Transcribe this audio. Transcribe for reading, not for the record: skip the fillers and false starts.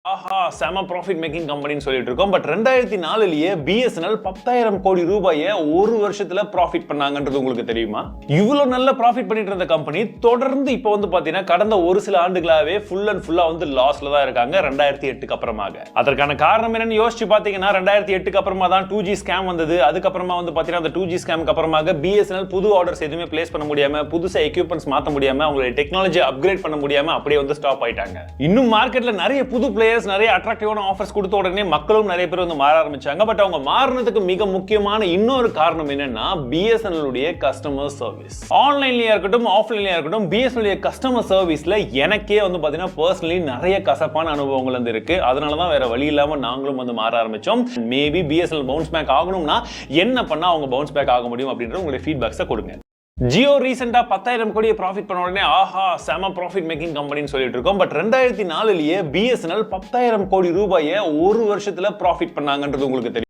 ஆஹா செம profit making கம்பெனின்னு சொல்லிட்டு இருக்கோம். பட் 2004லயே BSNL 10,000 கோடி ரூபாயை ஒரு வருஷத்துல ப்ராஃபிட் பண்ணாங்கன்றது உங்களுக்கு தெரியுமா? இவ்வளவு நல்ல ப்ராஃபிட் பண்ணிட்டு இருந்த கம்பெனி தொடர்ந்து இப்போ வந்து பாத்தீங்கன்னா கடந்த ஒரு சில ஆண்டுகளாவே ஃபுல் அண்ட் ஃபுல்லா வந்து லாஸ்ல தான் இருக்காங்க 2008க்கு அப்புறமாக. அதற்கான காரணம் என்னன்னு யோசிச்சு பாத்தீங்கன்னா 2008க்கு அப்புறமா தான் 2G ஸ்கேம் வந்தது. அதுக்கப்புறமா வந்து பாத்தீங்கன்னா அந்த 2G ஸ்கேமுக்கு அப்புறமாக BSNL புது ஆர்டர்ஸ் எதுவுமே பிளேஸ் பண்ண முடியாம, புதுசா எக்யூப்மெண்ட்ஸ் மாத்த முடியாம, அவங்களுடைய டெக்னாலஜி அப்கிரேட் பண்ண முடியாம அப்படியே வந்து ஸ்டாப் ஆயிட்டாங்க. இன்னும் மார்க்கெட்ல நிறைய புது பிளேயர்ஸ் நிறைய அட்ராக்டிவான ஆஃபர்ஸ் கொடுத்த உடனே மக்களும் நிறைய பேர் வந்து மாற ஆரம்பிச்சாங்க. பட் அவங்க மாறினதுக்கு மிக முக்கியமான இன்னொரு காரணம் என்னன்னா BSNL உடைய கஸ்டமர் சர்வீஸ். ஆன்லைன்லயா இருக்கட்டும் ஆஃப்லைன்லயா இருக்கட்டும் BSNL உடைய கஸ்டமர் சர்வீஸ்ல எனக்கே வந்து பாத்தீங்கன்னா பர்சனலி நிறைய கசப்பான அனுபவங்கள் வந்து இருக்கு. அதனால தான் வேற வழி இல்லாம நாங்களும் வந்து மாற ஆரம்பிச்சோம். மேபி BSNL பவுன்ஸ் பேக் ஆகணும்னா என்ன பண்ணா அவங்க பவுன்ஸ் பேக் ஆக முடியும் அப்படின்ற உங்களுடைய ஃபீட்பேக்ஸை கொடுங்க. ஜியோ ரீசெண்டா 10,000 கோடியை ப்ராஃபிட் பண்ண உடனே ஆஹா செம ப்ராஃபிட் மேக்கிங் கம்பெனின்னு சொல்லிட்டு இருக்கோம். பட் 2004லயே BSNL 10,000 கோடி ரூபாயை ஒரு வருஷத்துல ப்ராஃபிட் பண்ணாங்கன்றது உங்களுக்கு தெரியும்.